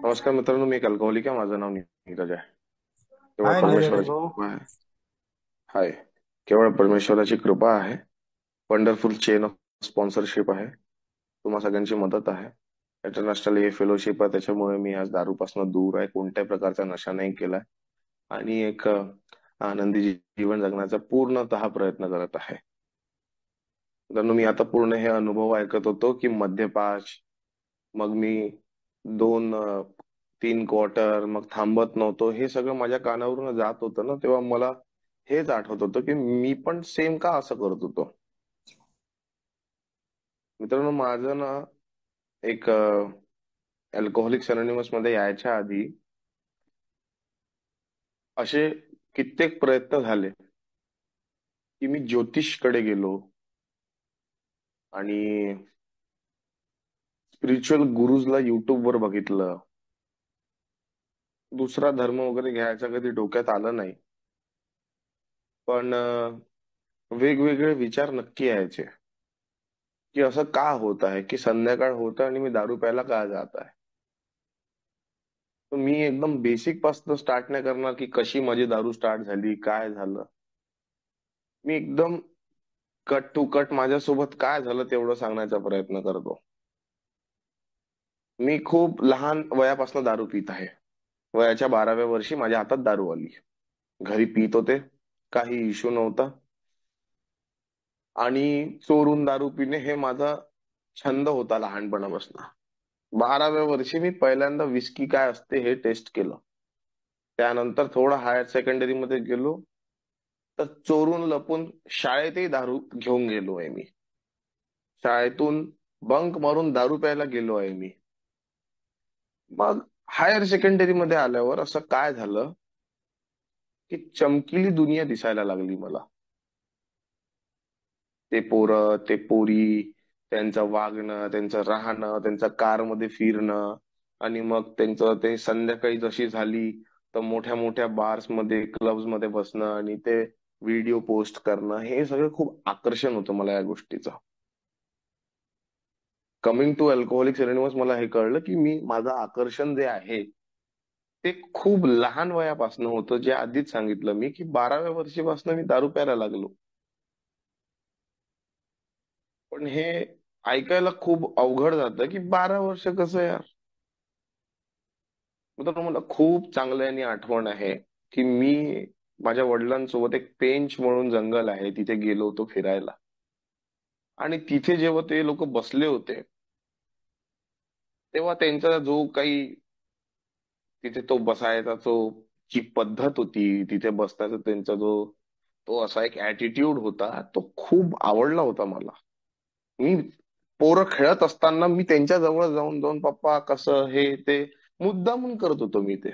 नमस्कार मित्रांनो, मी एक अल्कोहोलिक आहे. माझं नाव नीरज आहे. केवळ हाय नीरज परमेश्वराची ब्रो. कृपा आहे. हाय. केवळ परमेश्वराची कृपा आहे. वंडरफुल चेन ऑफ स्पॉन्सरशिप आहे. तुम्हा सगळ्यांची मदत आहे. इंटरनॅशनल ए फेलोशिप आहे. त्याच्यामुळे मी आज दारूपासून दूर आहे. कोणत्याही प्रकारचा नशा नाही केलाय. आणि एक आनंदी जीवन जगण्याचा पूर्णतः प्रयत्न करत आहे. मित्रांनो, मी आता पूर्ण हे अनुभव ऐकत होतो की मद्यपाश, मग मी 2 3 क्वार्टर मग थांबत नव्हतो, हे सगळं माझ्या कानावरून जात होतं ना, तेव्हा मला हेच आठवत होतं की मी पण सेम का असं करत होतो. मित्रांनो, माझं ना एक अल्कोहोलिक्स अनोनिमस मध्ये यायच्या आधी असे कित्येक प्रयत्न झाले की मी ज्योतिषकडे गेलो आणि स्पिरिच्युअल गुरुजला युट्यूब वर बघितलं. दुसरा धर्म वगैरे घ्यायचा कधी डोक्यात आलं नाही, पण वेगवेगळे विचार नक्की यायचे की असं का होत आहे, की संध्याकाळ होत आणि मी दारू प्यायला का जात आहे. तर मी एकदम बेसिक पासून स्टार्ट नाही करणार की कशी माझी दारू स्टार्ट झाली, काय झालं. मी एकदम कट टू कट माझ्यासोबत काय झालं तेवढं सांगण्याचा प्रयत्न करतो. मी खूप लहान वयापासून दारू पित आहे. वयाच्या 12व्या वर्षी माझ्या हातात दारू आली. घरी पित होते, काही इश्यू नव्हता. आणि चोरून दारू पिणे हे माझा छंद होता लहानपणापासून. 12व्या वर्षी मी पहिल्यांदा विस्की काय असते हे टेस्ट केलं. त्यानंतर थोडं हायर सेकंडरी मध्ये गेलो, तर चोरून लपून शाळेतही दारू घेऊन गेलो आहे मी. शाळेतून बंक मारून दारू प्यायला गेलो आहे मी. मग हायर सेकंडरी मध्ये आल्यावर असं काय झालं की चमकीली दुनिया दिसायला लागली मला. ते पोरं, ते पोरी, त्यांचं वागणं, त्यांचं राहणं, त्यांचं कारमध्ये फिरणं, आणि मग त्यांचं ते संध्याकाळी जशी झाली तर मोठ्या मोठ्या बार्स मध्ये, क्लब्स मध्ये बसणं आणि ते व्हिडिओ पोस्ट करणं, हे सगळं खूप आकर्षण होतं मला या गोष्टीचं. कमिंग टू अल्कोहोलिक्स अनोनिमस मला हे कळलं की मी माझं आकर्षण जे आहे ते खूप लहान वयापासून होतं, जे आधीच सांगितलं मी की 12व्या वर्षीपासून मी दारू प्यायला लागलो. पण हे ऐकायला खूप अवघड जातं की 12 वर्ष कसं यार. तर मला खूप चांगल्याने आठवण आहे की मी माझ्या वडिलांसोबत एक पेंच म्हणून जंगल आहे तिथे गेलो होतो फिरायला. आणि तिथे जेव्हा ते लोक बसले होते, तेव्हा त्यांचा जो काही तिथे तो बसायचा जो जी पद्धत होती तिथे बसण्याचा त्यांचा जो तो असा एक ऍटिट्यूड होता, तो खूप आवडला होता मला. मी पोरं खेळत असताना मी त्यांच्या जवळ जाऊन जाऊन पप्पा कसं हे ते मुद्दामून करत होतो मी ते.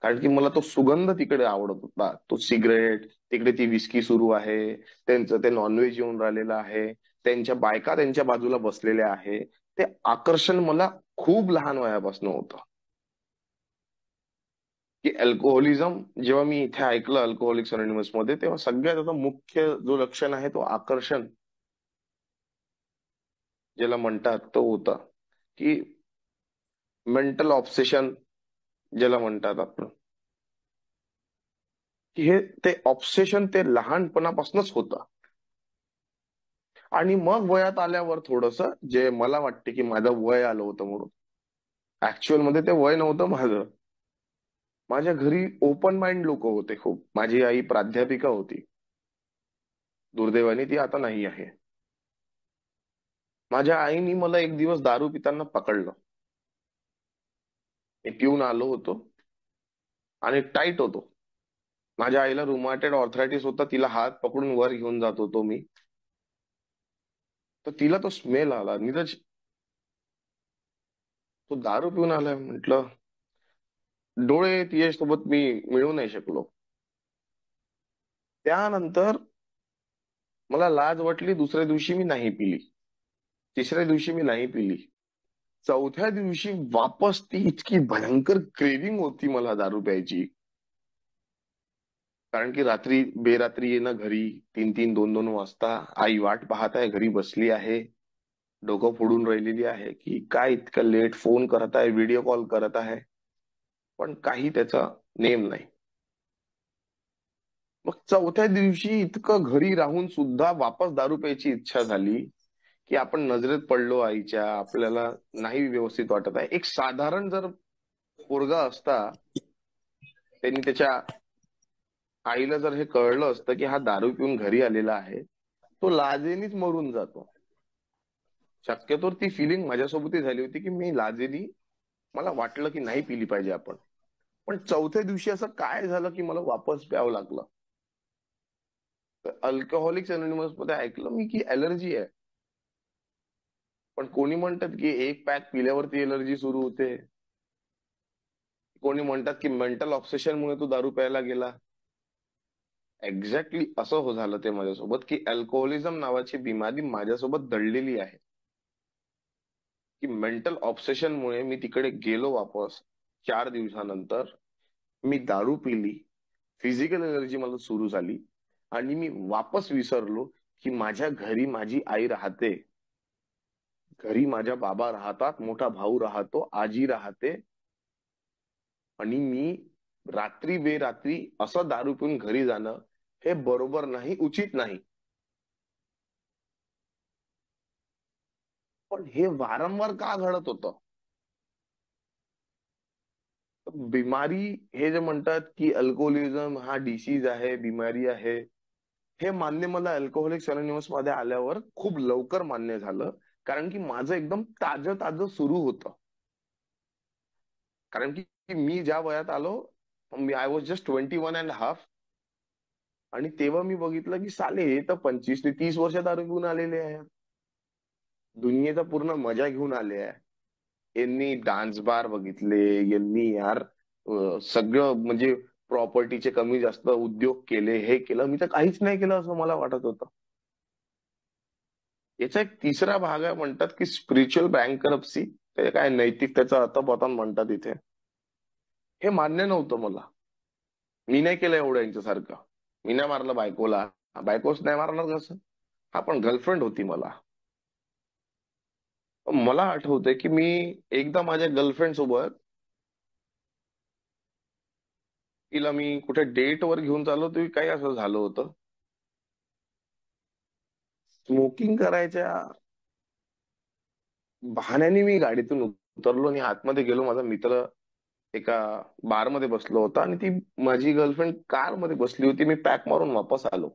कारण की मला तो सुगंध तिकडे आवडत होता, तो सिगरेट, तिकडे ती विस्की सुरू आहे, त्यांचं ते नॉनव्हेज येऊन राहिलेलं आहे, त्यांच्या बायका त्यांच्या बाजूला बसलेल्या आहे. ते आकर्षण मला खूप लहान वयापासून होतं. की अल्कोहोलिझम, जेव्हा मी इथे ऐकलं अल्कोहोलिक्स अनोनिमस मध्ये, तेव्हा सगळ्यात आता मुख्य जो लक्षण आहे तो आकर्षण ज्याला म्हणतात तो होता. की मेंटल ऑब्सेशन ज्याला म्हणतात आपण, की हे ते ऑब्सेशन ते लहानपणापासूनच होतं. आणि मग वयात आल्यावर थोडस जे मला वाटते की माझं वय आलं होतं म्हणून, ऍक्च्युअल मध्ये ते वय नव्हतं माझं. माझ्या घरी ओपन माइंड लोक होते खूप. माझी आई प्राध्यापिका होती. दुर्दैवाने ती आता नाही आहे. माझ्या आईनी मला एक दिवस दारू पिताना पकडलं. मी पिऊन आलो होतो आणि टाईट होतो. माझ्या आईला रुमॅटॉइड ऑर्थरायटिस होता, तिला हात पकडून वर घेऊन जात होतो मी. तर तिला तो स्मेल आला, नीरज तो दारू पिऊन आलाय म्हटलं. डोळे तिच्यासोबत मी मिळू नाही शकलो. त्यानंतर मला लाज वाटली. दुसऱ्या दिवशी मी नाही पिली. तिसऱ्या दिवशी मी नाही पिली. चौथ्या दिवशी वापस ती इतकी भयंकर क्रेविंग होती मला दारू प्यायची. कारण की रात्री बेरात्री येणं घरी, 3 3 2 2 वाजता आई वाट पाहत आहे, घरी बसली आहे, डोकं फोडून राहिलेली आहे की काय इतकं लेट फोन करत आहे, व्हिडिओ कॉल करत आहे. पण काही त्याचा नेम नाही. मग चौथ्या दिवशी इतकं घरी राहून सुद्धा वापस दारू प्यायची इच्छा झाली, की आपण नजरेत पडलो आईच्या, आपल्याला नाही व्यवस्थित वाटत आहे. एक साधारण जर पोरगा असता, त्यांनी त्याच्या आईला जर हे कळलं असतं की हा दारू पिऊन घरी आलेला आहे, तो लाजेनीच मरून जातो. शक्यतो ती फिलिंग माझ्यासोबतही झाली होती की मी लाजेनी, मला वाटलं की नाही पिली पाहिजे आपण. पण चौथ्या दिवशी असं काय झालं की मला वापस प्यावं लागलं. अल्कोहोलिक्स अनोनिमस मध्ये ऐकलं मी की ऍलर्जी आहे. पण कोणी म्हणतात की एक पॅक पिल्यावरती एलर्जी सुरू होते. कोणी म्हणतात की मेंटल ऑब्सेशन मुळे तू दारू प्यायला गेला. एक्झॅक्टली असं झालं ते माझ्यासोबत की अल्कोहोलिझम नावाची बिमारी माझ्यासोबत दडलेली आहे. की मेंटल ऑब्सेशन मुळे मी तिकडे गेलो वापस. 4 दिवसानंतर मी दारू पिली, फिजिकल एनर्जी मला सुरू झाली आणि मी वापस विसरलो की माझ्या घरी माझी आई राहते, घरी माझ्या बाबा राहतात, मोठा भाऊ राहतो, आजी राहते. आणि मी रात्री बेरात्री असं दारू पिऊन घरी जाणं हे बरोबर नाही, उचित नाही. पण हे वारंवार का घडत होतं? बिमारी, हे जे म्हणतात की अल्कोहोलिझम हा डिसीज आहे, बिमारी आहे, हे मान्य मला अल्कोहोलिक्स अनोनिमस मध्ये आल्यावर खूप लवकर मान्य झालं. कारण की माझं एकदम ताजं ताजं सुरू होतं. कारण की मी ज्या वयात आलो, आय वॉज जस्ट 21.5. आणि तेव्हा मी बघितलं की साले हे तर 25 ते 30 वर्ष दारू पिऊन आलेले आहे, दुनियेचा पूर्ण मजा घेऊन आले आहे. यांनी डान्स बार बघितले, यांनी यार सगळं म्हणजे प्रॉपर्टीचे कमी जास्त उद्योग केले, हे केलं. मी तर काहीच नाही केलं असं मला वाटत होतं. याचा एक तिसरा भाग आहे, म्हणतात की स्पिरिच्युअल बँकरप्सी. ते काय नैतिकतेचं अधपतन म्हणतात इथे. हे मान्य नव्हतं मला. मी नाही केलं एवढं यांच्यासारखं. मी नाही मारलं बायकोला. बायकोच नाही मारणार कसं? हा पण गर्लफ्रेंड होती मला. मला आठवतंय की मी एकदा माझ्या गर्लफ्रेंड सोबत, तिला मी कुठे डेट वर घेऊन चाललो, तरी काही असं झालं होतं. स्मोकिंग करायच्या बहाण्याने मी गाडीतून उतरलो आणि आतमध्ये गेलो. माझा मित्र एका बार मध्ये बसलो होता आणि ती माझी गर्लफ्रेंड कार मध्ये बसली होती. मी पॅक मारून वापस आलो.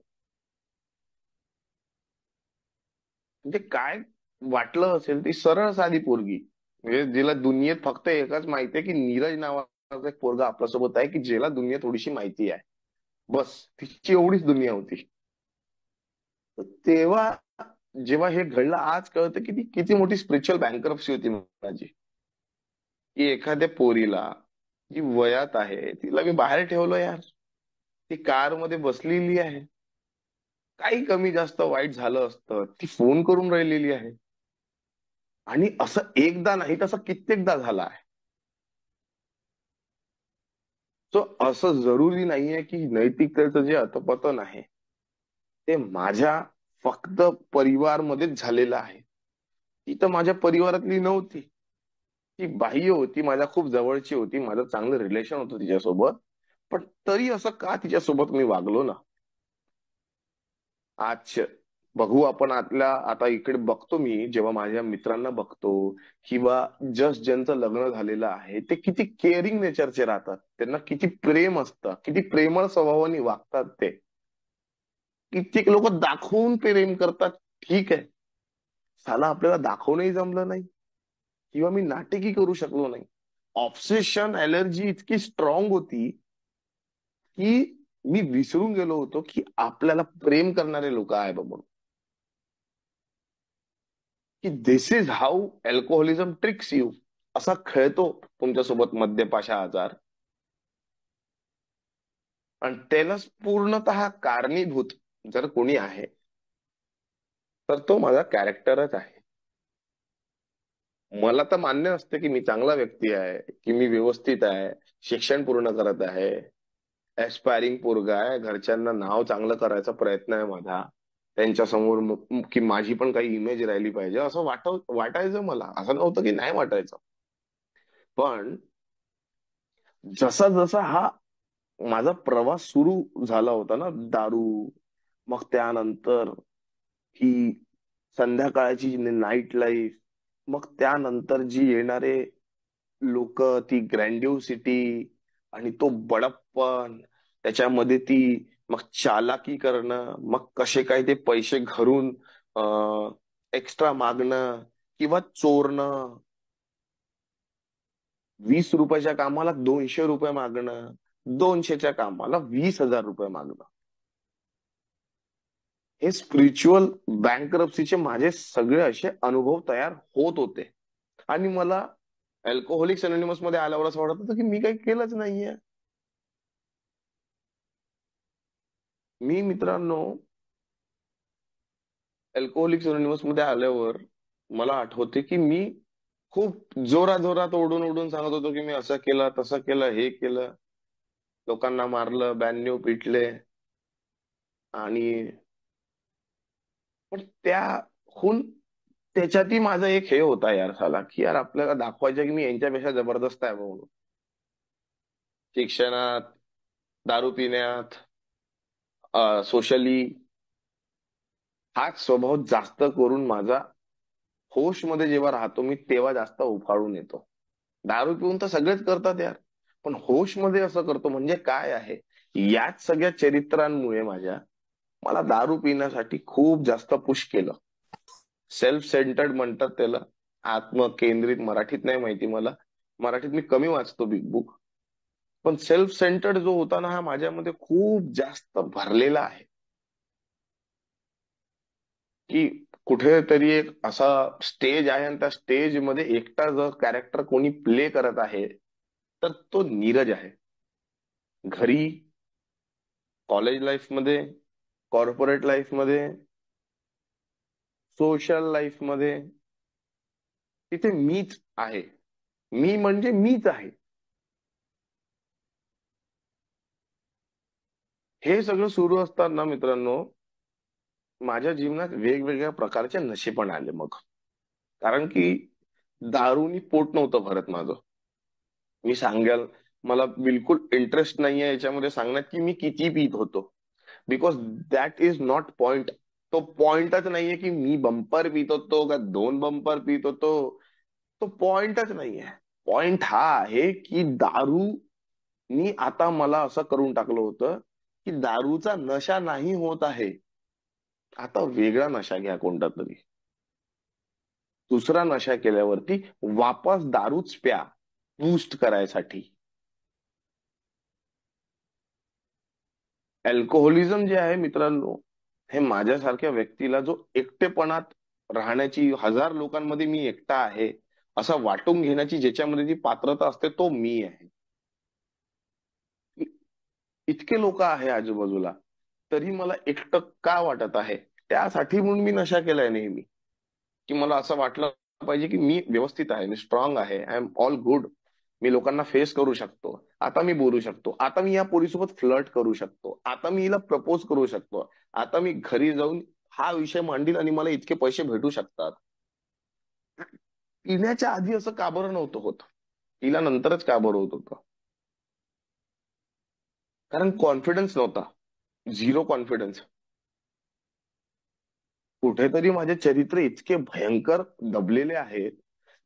म्हणजे काय वाटलं असेल, ती सरळ साधी पोरगी, म्हणजे जिला दुनियेत फक्त एकच माहितीये की नीरज नावाचा एक पोरगा आपल्यासोबत आहे, की ज्याला दुनिया थोडीशी माहिती आहे. बस तिची एवढीच दुनिया होती. तर तेव्हा जेव्हा हे घडलं, आज कळतं की ती किती मोठी स्पिरिच्युअल बँकरप्सी होती माझी. की एखाद्या पोरीला जी वयात आहे तिला मी बाहेर ठेवलं यार. ती कार मध्ये बसलेली आहे. काही कमी जास्त वाईट झालं असतं, ती फोन करून राहिलेली आहे. आणि असं एकदा नाही, तसं कित्येकदा झालं आहे. सो असं जरुरी नाहीये की नैतिकतेचं जे अधपतन आहे ते माझ्या फक्त परिवारमध्येच झालेलं आहे. ती तर माझ्या परिवारातली नव्हती. ती बाह्य होती, माझ्या खूप जवळची होती, माझं चांगलं रिलेशन होतं तिच्यासोबत. पण तरी असं का तिच्यासोबत मी वागलो ना. आज बघू आपण, आतल्या आता इकडे बघतो मी, जेव्हा माझ्या मित्रांना बघतो किंवा जस्ट ज्यांचं लग्न झालेलं आहे, ते किती केअरिंग नेचरचे राहतात. त्यांना किती प्रेम असतं, किती प्रेमळ स्वभावाने वागतात ते. कित्येक लोक दाखवून प्रेम करतात. ठीक आहे, साला आपल्याला दाखवणंही जमलं नाही किंवा मी नाटकही करू शकलो नाही. ऑब्सेशन एलर्जी इतकी स्ट्रॉंग होती की मी विसरून गेलो होतो की आपल्याला प्रेम करणारे लोक आहे बाबा. की दिस is how alcoholism tricks you. असा खेळतो तुमच्यासोबत मद्यपाशा आजार. आणि त्यालाच पूर्णतः कारणीभूत जर कोणी आहे, तर तो माझा कॅरेक्टरच आहे. मला तर मान्य असते की मी चांगला व्यक्ती आहे, की मी व्यवस्थित आहे, शिक्षण पूर्ण करत आहे, एस्पायरिंग पोरगा आहे, घरच्यांना नाव चांगलं करायचा प्रयत्न आहे माझा, त्यांच्या समोर की माझी पण काही इमेज राहिली पाहिजे असं वाटायचं मला. असं नव्हतं की नाही वाटायचं. पण जसा जसा हा माझा प्रवास सुरू झाला होता ना, दारू, मग त्यानंतर ही संध्याकाळची नाईट लाईफ, मग त्यानंतर जी येणारे लोक, ती ग्रँड्युसिटी आणि तो बडप्पन, त्याच्यामध्ये ती मग चालाकी करणं, मग कसे काय ते पैसे घरून एक्स्ट्रा मागणं किंवा चोरणं, 20 रुपयाच्या कामाला 200 रुपये मागणं, 200च्या कामाला 20,000 रुपये मागणं. हे स्पिरिच्युअल बँकरप्सीचे माझे सगळे असे अनुभव तयार होत होते. आणि मला अल्कोहोलिक्स अनोनिमस मध्ये आल्यावर असं वाटत होतं की मी काही केलंच नाहीये. मी मित्रांनो, अल्कोहोलिक्स अनोनिमस मध्ये आल्यावर मला आठवते की मी खूप जोरात ओढून ओढून सांगत होतो की मी असं केलं, तसं केलं, हे केलं, लोकांना मारलं, 92 पिटले. आणि पण त्याहून त्याच्यातही माझा एक हे होता यार साला, की यार आपल्याला दाखवायचं की मी यांच्यापेक्षा जबरदस्त आहे म्हणून. शिक्षणात, दारू पिण्यात, सोशली, हाच स्वभाव जास्त करून माझा होशमध्ये जेव्हा राहतो मी तेव्हा जास्त उफाळून येतो. दारू पिऊन तर सगळेच करतात यार, पण होशमध्ये असं करतो म्हणजे काय आहे. याच सगळ्या चरित्रांमुळे मला दारू पिण्यासाठी खूप जास्त पुश केलं. सेल्फ सेंटर्ड म्हणतात त्याला, आत्मकेंद्रित. मराठीत नाही माहिती मला, मराठीत मी कमी वाचतो बिग बुक. पण सेल्फ सेंटर्ड जो होता ना, हा माझ्यामध्ये खूप जास्त भरलेला आहे. की कुठेतरी एक असा स्टेज आहे आणि त्या स्टेज मध्ये एकटा जर कॅरेक्टर कोणी प्ले करत आहे तर तो नीरज आहे. घरी, कॉलेज लाईफ मध्ये, कॉर्पोरेट लाईफ मध्ये, सोशल लाईफ मध्ये, तिथे मीच आहे. मी म्हणजे मीच आहे. हे सगळं सुरू असताना मित्रांनो, माझ्या जीवनात वेगवेगळ्या प्रकारचे नशे पण आले मग. कारण की दारूनी पोट नव्हतं भरत माझं. मी सांगाल, मला बिलकुल इंटरेस्ट नाहीये याच्यामध्ये सांगण्यात की मी किती पित होतो. Because that is not point. तो पॉइंटच नाहीये की मी बंपर पित होतो का 2 बंपर पित होतो. तो पॉइंटच नाहीये. पॉइंट हा आहे की दारूनी आता मला असं करून टाकलं होतं की दारूचा नशा नाही होत आहे. आता वेगळा नशा घ्या कोणता तरी. दुसरा नशा केल्यावरती वापस दारूच प्या, बूस्ट करायसाठी. अल्कोहोलिझम जे आहे मित्रांनो, हे माझ्यासारख्या व्यक्तीला जो एकटेपणात राहण्याची, 1000 लोकांमध्ये मी एकटा आहे असं वाटून घेण्याची ज्याच्यामध्ये जी पात्रता असते तो मी आहे. इतके लोक आहे आजूबाजूला, तरी मला एकटं का वाटत आहे. त्यासाठी म्हणून मी नशा केलाय नेहमी. की मला असं वाटलं पाहिजे की मी व्यवस्थित आहे, मी स्ट्रॉंग आहे, आय एम ऑल गुड. मी लोकांना फेस करू शकतो, आता मी बोलू शकतो, आता मी या पोरीसोबत फ्लर्ट करू शकतो, आता मी हिला प्रपोज करू शकतो, आता मी घरी जाऊन हा विषय मांडील आणि मला इतके पैसे भेटू शकतात. पिण्याच्या आधी असं का बरं नव्हतं होत, तिला नंतरच का बरं होत होतं. कारण कॉन्फिडन्स नव्हता. Zero confidence. कुठेतरी माझे चरित्र इतके भयंकर दबलेले आहेत.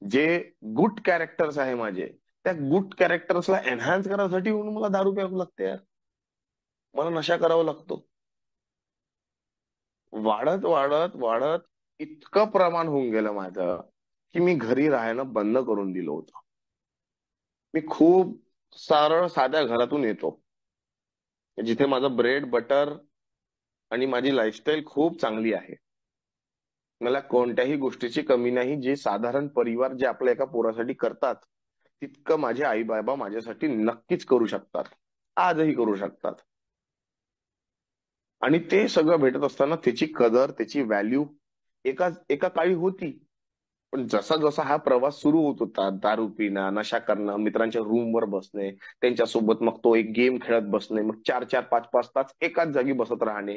जे गुड कॅरेक्टर्स आहे माझे, त्या गुड कॅरेक्टर्सला एनहान्स करायसाठी म्हणून मला दारू प्यावं लागते यार. मला नशा करावा लागतो. वाढत वाढत वाढत इतकं प्रमाण होऊन गेलं माझं की मी घरी राहणं बंद करून दिलं होतं. मी खूप सरळ साध्या घरातून येतो, जिथे माझं ब्रेड बटर आणि माझी लाईफस्टाईल खूप चांगली आहे. मला कोणत्याही गोष्टीची कमी नाही. जे साधारण परिवार जे आपल्या एका पोरासाठी करतात, तितकं माझे आई बाबा माझ्यासाठी नक्कीच करू शकतात, आजही करू शकतात. आणि ते सगळं भेटत असताना त्याची कदर, त्याची व्हॅल्यू एका एका काळी होती. पण जसा जसा हा प्रवास सुरू होत होता, दारू पिणं, नशा करणं, मित्रांच्या रूमवर बसणे, त्यांच्यासोबत मग तो एक गेम खेळत बसणे, मग 4-4, 5-5 तास एकाच जागी बसत राहणे,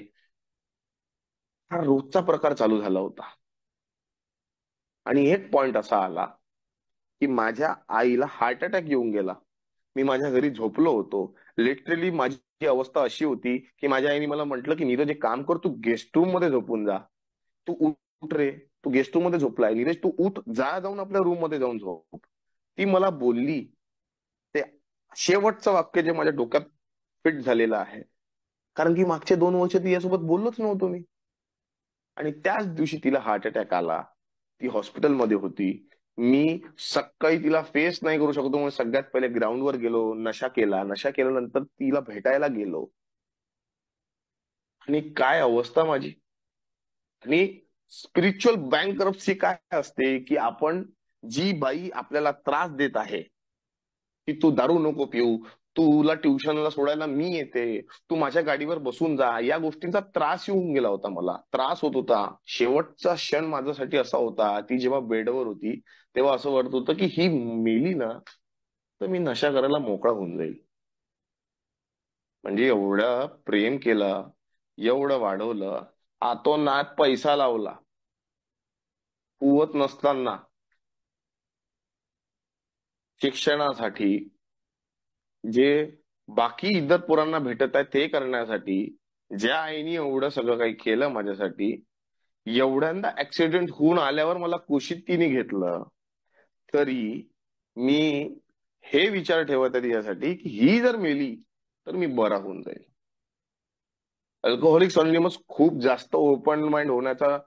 हा रोजचा प्रकार चालू झाला होता. आणि एक पॉइंट असा आला की माझ्या आईला हार्ट अटॅक येऊन गेला. मी माझ्या घरी झोपलो होतो. लिटरली माझी अवस्था अशी होती की माझ्या आईने मला म्हटलं की नीरज एक काम कर, तू गेस्ट रूम मध्ये झोपून जा. तू उठ रे, तू गेस्ट रूम मध्ये झोपलाय, नीरज तू उठ, जा जाऊन आपल्या रूम मध्ये जाऊन झोप. ती मला बोलली ते शेवटचं वाक्य जे माझ्या डोक्यात फिट झालेलं आहे. कारण की मागचे 2 वर्ष ती यासोबत बोललोच नव्हतो मी. आणि त्याच दिवशी तिला हार्ट अटॅक आला. ती हॉस्पिटलमध्ये होती. मी सकाळी तिला फेस नाही करू शकतो म्हणून सगळ्यात पहिले ग्राउंडवर गेलो, नशा केला. नशा केल्यानंतर तिला भेटायला गेलो. आणि काय अवस्था माझी. आणि स्पिरिच्युअल बँकरप्सी काय असते की आपण, जी बाई आपल्याला त्रास देत आहे की तू दारू नको पिऊ, तुला ट्युशनला सोडायला मी येते, तू माझ्या गाडीवर बसून जा, या गोष्टींचा त्रास येऊन गेला होता. मला त्रास होत होता. शेवटचा क्षण माझ्यासाठी असा होता, ती जेव्हा बेडवर होती तेव्हा असं वाटत होतं की ही मेली ना तर मी नशा करायला मोकळा होऊन जाईल. म्हणजे एवढं प्रेम केलं, एवढं वाढवलं, आतोनात पैसा लावला, कुवत नसताना शिक्षणासाठी, जे बाकी इतर पोरांना भेटत आहे ते करण्यासाठी. ज्या आईने एवढं सगळं काही केलं माझ्यासाठी, एवढ्यांदा ऍक्सिडेंट होऊन आल्यावर मला कुशीत तिने घेतलं, तरी मी हे विचार ठेवत आहे तिच्यासाठी की ही जर मेली तर मी बरा होऊन जाईल. अल्कोहोलिक्स अनोनिमस खूप जास्त ओपन माइंड होण्याचा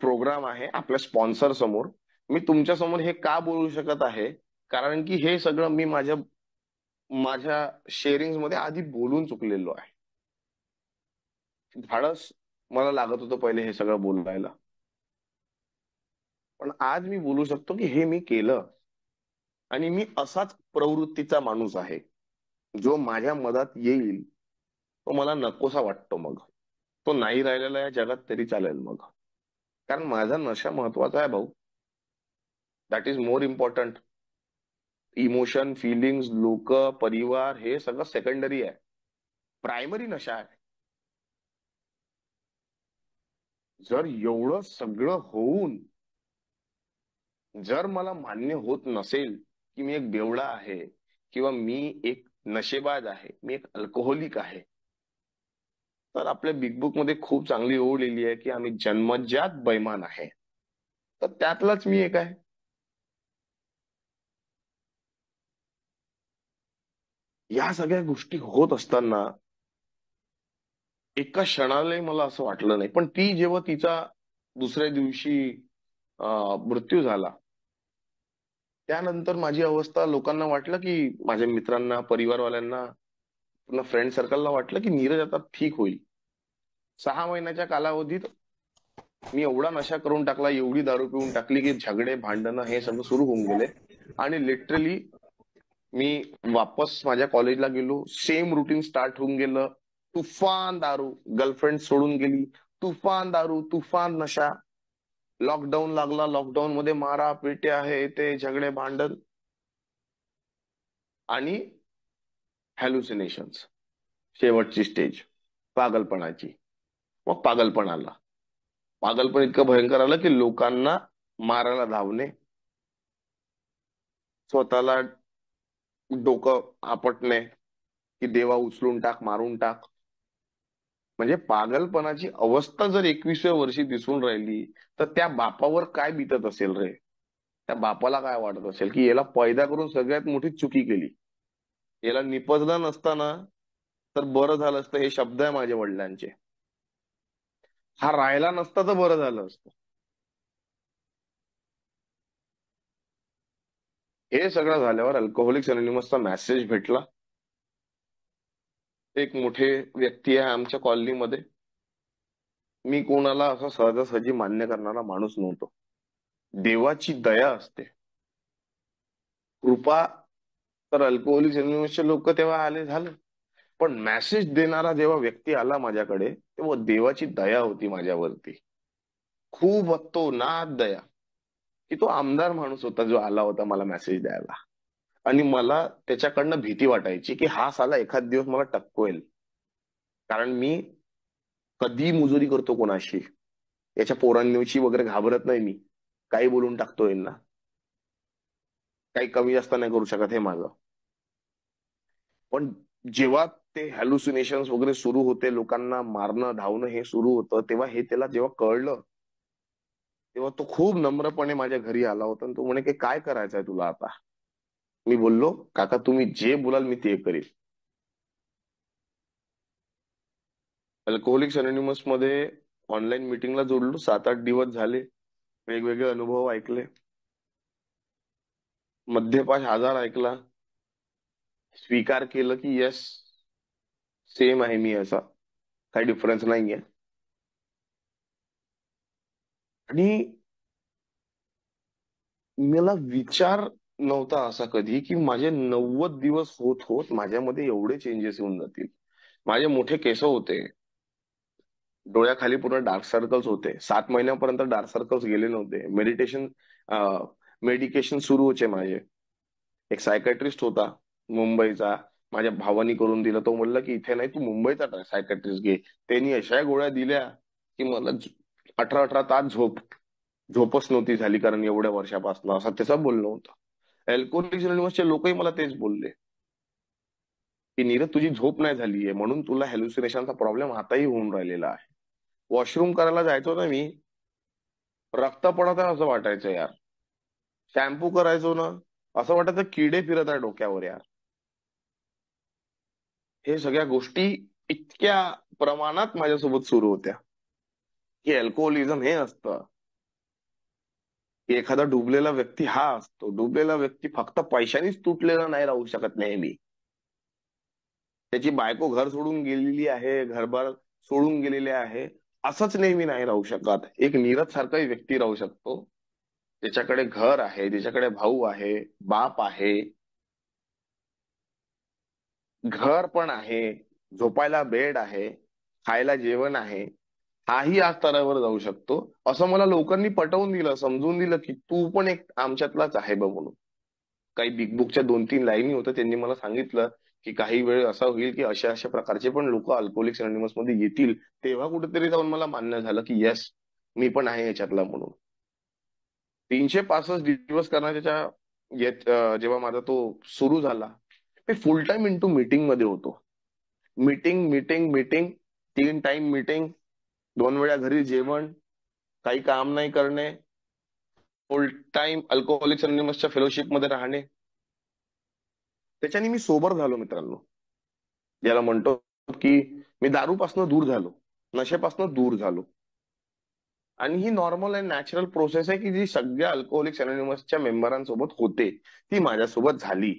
प्रोग्राम आहे आपल्या स्पॉन्सर समोर. मी तुमच्या समोर हे का बोलू शकत आहे, कारण की हे सगळं मी माझ्या माझ्या शेअरिंग मध्ये आधी बोलून चुकलेलो आहे. धाडस मला लागत होतं पहिले हे सगळं बोलायला. पण आज मी बोलू शकतो की हे मी केलं. आणि मी असाच प्रवृत्तीचा माणूस आहे. जो माझ्या मधात येईल तो मला नकोसा वाटतो मग. तो नाही राहिलेला या जगात तरी चालेल मग. कारण माझा नशा महत्वाचा आहे भाऊ. That is more important. Emotion, feelings, लोक, परिवार हे सगळं सेकंडरी आहे. प्रायमरी नशा आहे. जर एवढं सगळं होऊन जर मला मान्य होत नसेल की मी एक बेवडा आहे, किंवा मी एक नशेबाज आहे, मी एक अल्कोहोलिक आहे, तर आपल्या बिग बुक मध्ये खूप चांगली ओळ लिहिली आहे की आम्ही जन्मजात बैमान आहे. तर त्यातलाच मी एक आहे. या सगळ्या गोष्टी होत असताना एका क्षणालाही मला असं वाटलं नाही. पण ती जेव्हा तिचा दुसऱ्या दिवशी मृत्यू झाला, त्यानंतर माझी अवस्था लोकांना वाटलं, की माझ्या मित्रांना, परिवारवाल्यांना, पुन्हा फ्रेंड सर्कलला वाटलं की नीरज आता ठीक होईल. 6 महिन्याच्या कालावधीत मी एवढा नशा करून टाकला, एवढी दारू पिऊन टाकली की झगडे, भांडणं हे सगळं सुरू होऊन गेले. आणि लिटरली मी वापस माझ्या कॉलेजला गेलो, सेम रुटीन स्टार्ट होऊन गेलं. तुफान दारू, गर्लफ्रेंड सोडून गेली, तुफान दारू, तुफान नशा. लॉकडाऊन लागला, लॉकडाऊन मध्ये मारा पिट्या, हे ते झगडे भांडण आणि हॅल्युसिनेशन्स. शेवटची स्टेज पागलपणाची. मग पागलपण आला. पागलपण इतकं भयंकर आलं की लोकांना मारायला धावणे, स्वतःला डोकं आपटणे की देवा उचलून टाक, मारून टाक. म्हणजे पागलपणाची अवस्था जर 21व्या वर्षी दिसून राहिली तर त्या बापावर काय बीतत असेल रे. त्या बापाला काय वाटत असेल की याला पैदा करून सगळ्यात मोठी चुकी केली, याला निपजलं नसताना तर बरं झालं असतं. हे शब्द आहे माझ्या वडिलांचे. हा राहिला नसता तर बरं झालं असतं. हे सगळं झाल्यावर अल्कोहोलिक्स अनोनिमसचा मेसेज भेटला. एक मोठे व्यक्ती आहे आमच्या कॉलनीमध्ये. मी कोणाला असं सहजासहजी मान्य करणारा माणूस नव्हतो. देवाची दया असते, कृपा. तर अल्कोहोलिक्स अनोनिमसचे लोक तेव्हा आले, झालं. पण मेसेज देणारा जेव्हा व्यक्ती आला माझ्याकडे, तेव्हा देवाची दया होती माझ्यावरती. खूप तो नाद दया. की तो आमदार माणूस होता जो आला होता मला मेसेज द्यायला. आणि मला त्याच्याकडनं भीती वाटायची की हा साला एखाद दिवस मला टपकवेल. कारण मी कधी मुजुरी करतो कोणाशी, याच्या पोरांची वगैरे घाबरत नाही मी. काही बोलून टाकतो यांना, काही कमी जास्त नाही करू शकत हे माझं. पण जेव्हा ते हॅल्युसिनेशन्स वगैरे सुरू होते, लोकांना मारणं धावणं हे सुरू होतं, तेव्हा हे त्याला जेव्हा कळलं, तेव्हा तो खूप नम्रपणे माझ्या घरी आला होता आणि तो म्हणे की काय करायचंय तुला आता. मी बोललो, काका तुम्ही जे बोलाल मी ते करीन. अल्कोहोलिक्स अनोनिमस मध्ये ऑनलाईन मीटिंगला जोडलो, 7-8 दिवस झाले, वेगवेगळे अनुभव ऐकले, मद्यपान आजार ऐकला, स्वीकार केलं की येस, सेम आहे मी, असा काही डिफरन्स नाहीये. आणि मला विचार नव्हता असा कधी की माझे 90 दिवस होत होत माझ्यामध्ये एवढे चेंजेस येऊन जातील. माझे मोठे केस होते, डोळ्याखाली पूर्ण डार्क सर्कल्स होते, 7 महिन्यापर्यंत डार्क सर्कल्स गेले नव्हते. मेडिकेशन सुरू होते माझे. एक सायकॅट्रिस्ट होता मुंबईचा, माझ्या भावानी करून दिलं. तो म्हणला की इथे नाही, तू मुंबईचा सायकॅट्रिस्ट घे. त्यांनी अशा गोळ्या दिल्या की मला 18-18 तास झोपच नव्हती झाली, कारण एवढ्या वर्षापासून असं त्याचं बोलणं होतं. अल्कोहोलिक्स अनोनिमसचे लोकही मला तेच बोलले की नीरज तुझी झोप नाही झालीये, म्हणून तुला हॅल्युसिनेशनचा प्रॉब्लेम आताही होऊन राहिलेला आहे. वॉशरूम करायला जायचो ना मी, रक्त पडत आहे असं वाटायचं यार. शॅम्पू करायचो ना, असं वाटायचं किडे फिरत आहे डोक्यावर यार. हे सगळ्या गोष्टी इतक्या प्रमाणात माझ्यासोबत सुरू होत्या की अल्कोहोलिझम हे असतं की एखादा डुबलेला व्यक्ती हा असतो. डुबलेला व्यक्ती फक्त पैशानीच तुटलेला नाही राहू शकत नेहमी. त्याची बायको घर सोडून गेलेली आहे, घरबार सोडून गेलेले आहे, असंच नेहमी नाही राहू शकत. एक नीरज सारखाही व्यक्ती राहू शकतो, ज्याच्याकडे घर आहे, ज्याच्याकडे भाऊ आहे, बाप आहे, घर पण आहे, झोपायला बेड आहे, खायला जेवण आहे, हाही आज स्तरावर जाऊ शकतो. असं मला लोकांनी पटवून दिलं, समजून दिलं की तू पण एक आमच्यातलाच आहे बघ म्हणून. काही बिग बुकच्या 2-3 लाईनी होत्या, त्यांनी मला सांगितलं की काही वेळ असा होईल की अशा अशा प्रकारचे पण लोक अल्कोहोलिक्स अनोनिमस मध्ये येतील. तेव्हा कुठेतरी जाऊन मला मान्य झालं की येस, मी पण आहे याच्यातला म्हणून. 365 दिवस करण्याच्या जेव्हा माझा तो सुरू झाला, मी फुल टाइम इंटू मीटिंग मध्ये होतो. Meeting meeting meeting, 3 time meeting, 2 वेळा घरी जेवण, काही काम नाही करणे, फुल टाइम अल्कोहोलिक्स अनोनिमसच्या फेलोशिप मध्ये राहणे. त्याच्याने मी सोबर झालो मित्रांनो, ज्याला म्हणतो की मी दारूपासून दूर झालो, नशेपासून दूर झालो. आणि ही नॉर्मल आणि नॅचरल प्रोसेस आहे की जी सगळ्या अल्कोहोलिक्स अनोनिमसच्या मेंबरांसोबत होते, ती माझ्यासोबत झाली.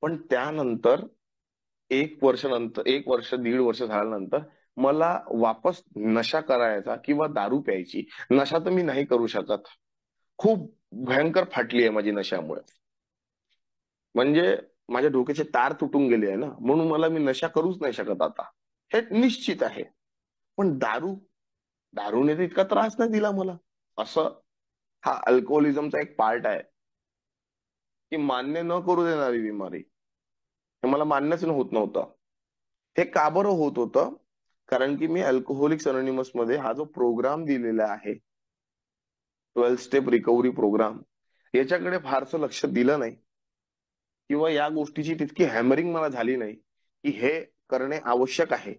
पण त्यानंतर 1 वर्ष 1 वर्ष 1.5 वर्ष झाल्यानंतर मला वापस नशा करायचा किंवा दारू प्यायची, नशा तर मी नाही करू शकत, खूप भयंकर फाटली आहे माझी नशामुळे. म्हणजे माझ्या डोक्याचे तार तुटून गेले आहे ना, म्हणून मला मी नशा करूच नाही शकत आता, हे निश्चित आहे. पण दारूने तर इतका त्रास नाही दिला मला. असं हा अल्कोहोलिझमचा एक पार्ट आहे की मान्य न करू देणारी बिमारी. हे मला मान्यच होत नव्हतं. हे का बरं होत होतं? कारण की मी अल्कोहोलिक्स अनोनिमस मध्ये हा जो प्रोग्राम दिलेला आहे, 12 स्टेप रिकव्हरी प्रोग्राम, याच्याकडे फारसं लक्ष दिलं नाही किंवा या गोष्टीची तितकी हॅमरिंग मला झाली नाही की हे करणे आवश्यक आहे.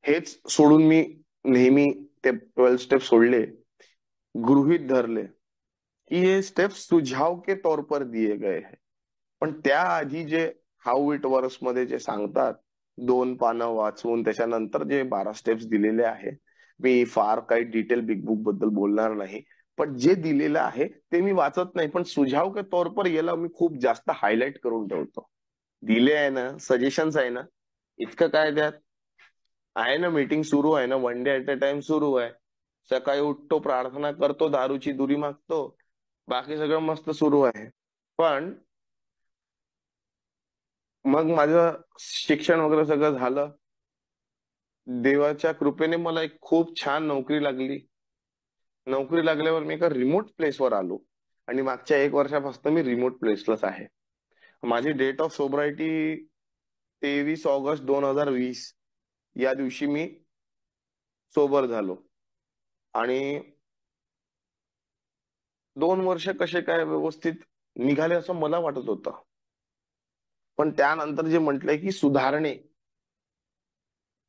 हेच सोडून मी नेहमी ते 12 स्टेप सोडले, गृहीत धरले की ये स्टेप्स सुझाव के तौर पर दिए गए हैं. पण त्याआधी जे हाऊ इट वर्क्स मध्ये जे सांगतात, 2 पानं वाचून त्याच्यानंतर जे 12 स्टेप्स दिलेले आहे, मी फार काही डिटेल बिग बुक बद्दल बोलणार नाही. पण जे दिलेलं आहे ते मी वाचत नाही, पण सुझाव के तौर पर याला मी खूप जास्त हायलाइट करून ठेवतो. दिले आहे ना, सजेशन्स आहे ना, इतकं काय त्यात आहे ना. मीटिंग सुरू आहे ना, 1 डे ऍट अ टाइम सुरू आहे. सकाळी उठतो, प्रार्थना करतो, दारूची दुरी मागतो, बाकी सगळं मस्त सुरू आहे. पण मग माझं शिक्षण वगैरे सगळं झालं. देवाच्या कृपेने मला एक खूप छान नोकरी लागली. नोकरी लागल्यावर मी एका रिमोट प्लेसवर आलो आणि मागच्या 1 वर्षापासून मी रिमोट प्लेसलाच आहे. माझी डेट ऑफ सोब्रायटी 23 ऑगस्ट 2020 या दिवशी मी सोबर झालो. आणि 2 वर्ष कसे काय व्यवस्थित निघाले असं मला वाटत होतं. पण त्यानंतर जे म्हटलंय की सुधारणे,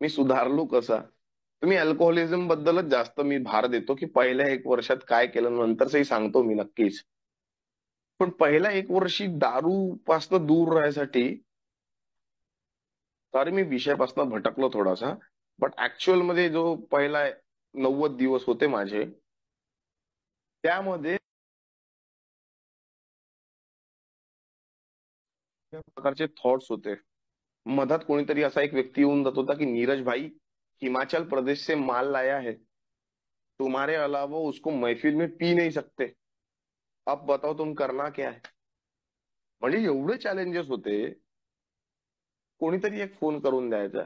मी सुधारलो कसा. तुम्ही अल्कोहोलिझम बद्दलच जास्त मी भार देतो की पहिल्या 1 वर्षात काय केलं, नंतरही सांगतो मी नक्कीच. पण पहिल्या 1 वर्षी दारू पासून दूर राहण्यासाठी, सॉरी मी विषयापासून भटकलो थोडासा, बट ऍक्च्युअल मध्ये जो पहिला 90 दिवस होते माझे, त्यामध्ये त्या प्रकारचे थॉट्स होते. मधात कोणीतरी असा एक व्यक्ती येऊन जात होता की नीरज भाई, हिमाचल प्रदेश से माल लाया है, तुम्हारे अलावा उसको महफिल में पी नहीं सकते, अब बताओ तुम करना क्या है. म्हणजे एवढे चॅलेंजेस होते. कोणीतरी एक फोन करून द्यायचा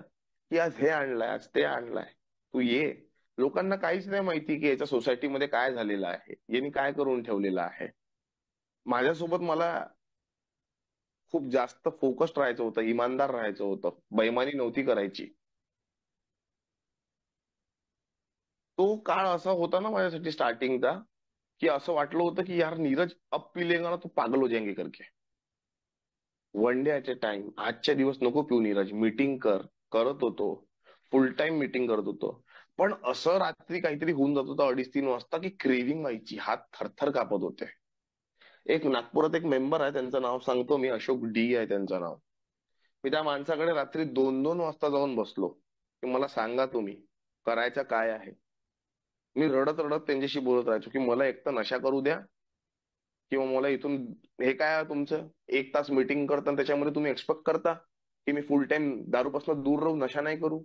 की आज हे आणलंय, आज ते आणलंय, तू ये. लोकांना काहीच नाही माहिती की याच्या सोसायटीमध्ये काय झालेलं आहे, यांनी काय करून ठेवलेलं आहे. माझ्यासोबत मला खूप जास्त फोकस्ड राहायचं होतं, इमानदार राहायचं होतं, बेईमानी नव्हती करायची. तो काळ असा होता ना माझ्यासाठी स्टार्टिंगचा, की असं वाटलं होतं की यार नीरज अब पी लेगा ना तो पागल हो जाएंगे करके. One day at A time, आजच्या दिवस नको पिऊ नीरज, मीटिंग कर. करत होतो, फुल टाइम मीटिंग करत होतो. पण असं रात्री काहीतरी होऊन जात होतं 2:30-3 वाजता की क्रेविंग व्हायची, हात थरथर कापत होते. एक नागपुरात एक मेंबर आहे, त्यांचं नाव सांगतो मी, अशोक डी आहे त्यांचं नाव. मी त्या माणसाकडे रात्री 2-2 वाजता जाऊन बसलो की मला सांगा तुम्ही करायचं काय आहे. मी रडत रडत त्यांच्याशी बोलत राहायचो की मला एक तर नशा करू द्या, किंवा मला इथून, हे काय आहे तुमचं, 1 तास मीटिंग करता आणि त्याच्यामध्ये तुम्ही एक्सपेक्ट करता की मी फुल टाइम दारूपासून दूर राहू, नशा नाही करू.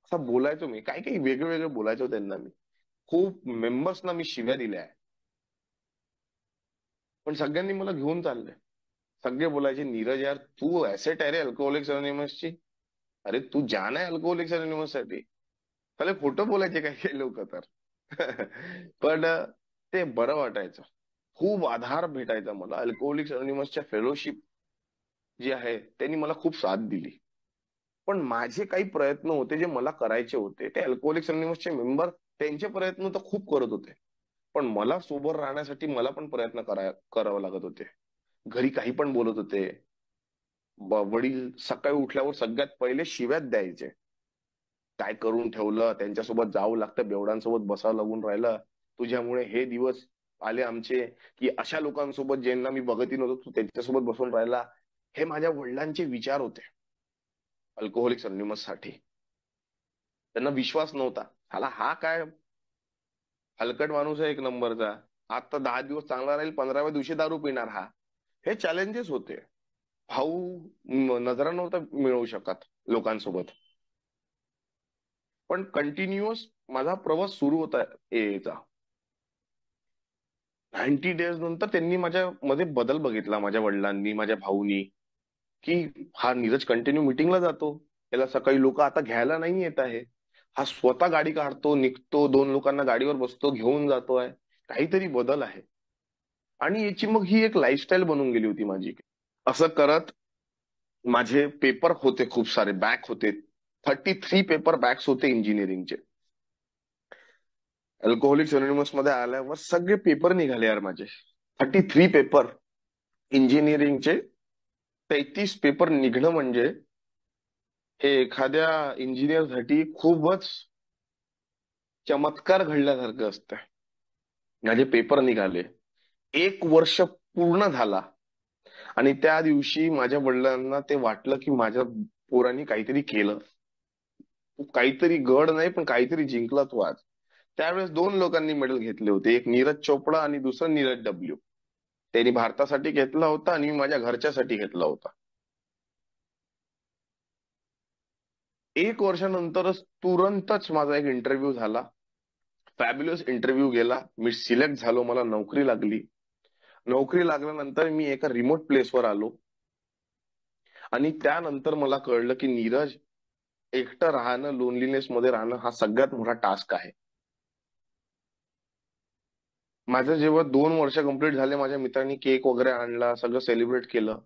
असं बोलायचो मी, काही काही वेगळं वेगळं बोलायचो त्यांना मी. खूप मेंबर्सना मी शिव्या दिल्या आहे. पण सगळ्यांनी मला घेऊन चाललंय. सगळे बोलायचे नीरज यार तू ऍसेट आहे रे अल्कोहोलिक्स अनोनिमसची, अरे तू जान आहे अल्कोहोलिक्स अनोनिमस साठी. त्याला खोटं बोलायचे काही काही लोक तर. पण ते बरं वाटायचं. खूप आधार भेटायचा मला. अल्कोहोलिक्स अनोनिमसच्या फेलोशिप जी आहे त्यांनी मला खूप साथ दिली. पण माझे काही प्रयत्न होते जे मला करायचे होते, ते अल्कोहोलिक्स अनोनिमसचे मेंबर त्यांचे प्रयत्न तर खूप करत होते. पण मला सोबर राहण्यासाठी मला पण प्रयत्न करावं लागत होते. घरी काही पण बोलत होते. वडील सकाळी उठल्यावर सगळ्यात पहिले शिव्याच द्यायचे. काय करून ठेवलं, त्यांच्यासोबत जावं लागतं, बेवडांसोबत बसावं लागून राहिलं, तुझ्यामुळे हे दिवस आले आमचे, की अशा लोकांसोबत ज्यांना मी बघतही नव्हतो तू त्यांच्यासोबत बसून राहिला. हे माझ्या वडिलांचे विचार होते अल्कोहोलिक्स अनोनिमस साठी. त्यांना विश्वास नव्हता, हाला हा काय हलकट माणूस आहे एक नंबरचा, आता 10 दिवस चांगला राहील, 15व्या दिवशी दारू पिणार हा. हे चॅलेंजेस होते. भाऊ नजरा नव्हता मिळवू शकत लोकांसोबत. पण कंटिन्युअस माझा प्रवास सुरू होता एचा. 90 डेज नंतर त्यांनी माझ्या मध्ये बदल बघितला, माझ्या वडिलांनी, माझ्या भाऊनी, की हा नीरज कंटिन्यू मिटिंगला जातो, त्याला सकाळी लोक आता घ्यायला नाही येत आहे, हा स्वतः गाडी काढतो, निघतो, 2 लोकांना गाडीवर बसतो, घेऊन जातोय, काहीतरी बदल आहे. आणि याची मग ही एक लाईफस्टाईल बनून गेली होती माझी. असं करत माझे पेपर होते, खूप सारे बॅक होते. 33 पेपर बॅक्स होते इंजिनिअरिंगचे. अल्कोहोलिक्स अनोनिमस मध्ये आल्यावर सगळे पेपर निघाले यार माझे. 33 पेपर इंजिनिअरिंगचे. 33 पेपर निघणं म्हणजे हे एखाद्या इंजिनिअरसाठी खूपच चमत्कार घडल्यासारखं असतं. माझे पेपर निघाले, 1 वर्ष पूर्ण झाला. आणि त्या दिवशी माझ्या वडिलांना ते वाटलं की माझ्या पोरांनी काहीतरी केलं, काहीतरी गड नाही पण काहीतरी जिंकला तू आज. त्यावेळेस 2 लोकांनी मेडल घेतले होते, एक नीरज चोपडा आणि दुसरं नीरज डब्ल्यू. त्यांनी भारतासाठी घेतला होता आणि मी माझ्या घरच्यासाठी घेतला होता. 1 वर्षानंतरच तुरंतच माझा एक इंटरव्ह्यू झाला. फॅब्युलस इंटरव्ह्यू गेला, मी सिलेक्ट झालो, मला नोकरी लागली. नोकरी लागल्यानंतर मी एका रिमोट प्लेसवर आलो. आणि त्यानंतर मला कळलं की नीरज, एकटं राहणं, लोनलीनेस मध्ये राहणं हा सगळ्यात मोठा टास्क आहे. माझं जेव्हा 2 वर्ष कंप्लीट झाले, माझ्या मित्रांनी केक वगैरे आणला, सगळं सेलिब्रेट केलं,